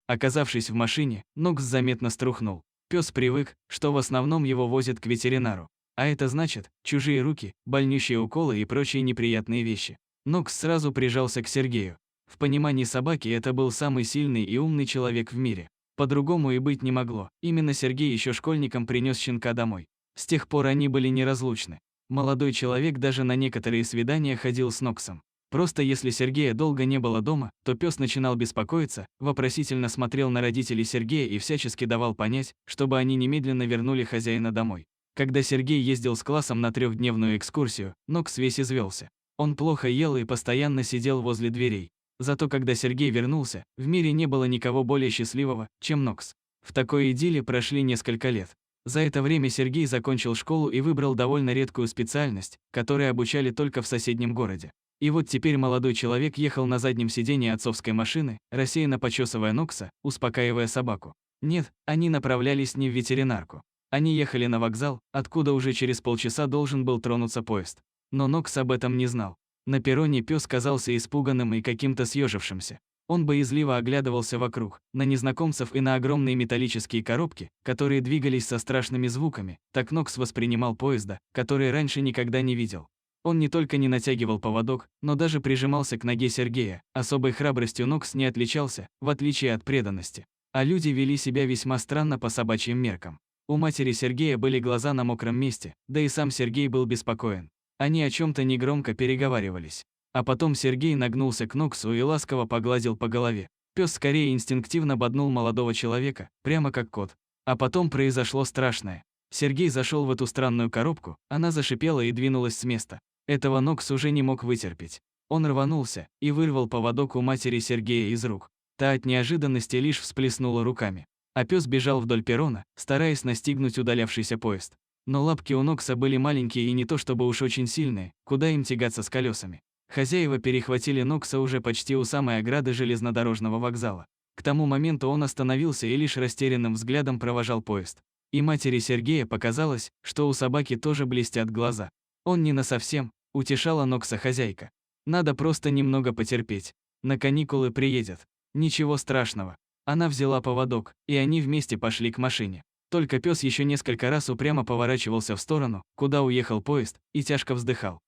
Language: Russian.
Оказавшись в машине, Нокс заметно струхнул. Пес привык, что в основном его возят к ветеринару. А это значит, чужие руки, больнющие уколы и прочие неприятные вещи. Нокс сразу прижался к Сергею. В понимании собаки это был самый сильный и умный человек в мире. По-другому и быть не могло. Именно Сергей еще школьником принес щенка домой. С тех пор они были неразлучны. Молодой человек даже на некоторые свидания ходил с Ноксом. Просто если Сергея долго не было дома, то пес начинал беспокоиться, вопросительно смотрел на родителей Сергея и всячески давал понять, чтобы они немедленно вернули хозяина домой. Когда Сергей ездил с классом на 3-дневную экскурсию, Нокс весь извелся. Он плохо ел и постоянно сидел возле дверей. Зато когда Сергей вернулся, в мире не было никого более счастливого, чем Нокс. В такой идилле прошли несколько лет. За это время Сергей закончил школу и выбрал довольно редкую специальность, которой обучали только в соседнем городе. И вот теперь молодой человек ехал на заднем сидении отцовской машины, рассеянно почесывая Нокса, успокаивая собаку. Нет, они направлялись не в ветеринарку. Они ехали на вокзал, откуда уже через полчаса должен был тронуться поезд. Но Нокс об этом не знал. На перроне пес казался испуганным и каким-то съежившимся. Он боязливо оглядывался вокруг, на незнакомцев и на огромные металлические коробки, которые двигались со страшными звуками. Так Нокс воспринимал поезда, которые раньше никогда не видел. Он не только не натягивал поводок, но даже прижимался к ноге Сергея. Особой храбростью Нокс не отличался, в отличие от преданности. А люди вели себя весьма странно по собачьим меркам. У матери Сергея были глаза на мокром месте, да и сам Сергей был беспокоен. Они о чем-то негромко переговаривались. А потом Сергей нагнулся к Ноксу и ласково погладил по голове. Пес скорее инстинктивно боднул молодого человека, прямо как кот. А потом произошло страшное. Сергей зашел в эту странную коробку, она зашипела и двинулась с места. Этого Нокс уже не мог вытерпеть. Он рванулся и вырвал поводок у матери Сергея из рук. Та от неожиданности лишь всплеснула руками. А пес бежал вдоль перрона, стараясь настигнуть удалявшийся поезд. Но лапки у Нокса были маленькие и не то чтобы уж очень сильные, куда им тягаться с колесами. Хозяева перехватили Нокса уже почти у самой ограды железнодорожного вокзала. К тому моменту он остановился и лишь растерянным взглядом провожал поезд. И матери Сергея показалось, что у собаки тоже блестят глаза. Он не насовсем, утешала Нокса хозяйка. Надо просто немного потерпеть. На каникулы приедет. Ничего страшного. Она взяла поводок, и они вместе пошли к машине. Только пес еще несколько раз упрямо поворачивался в сторону, куда уехал поезд, и тяжко вздыхал.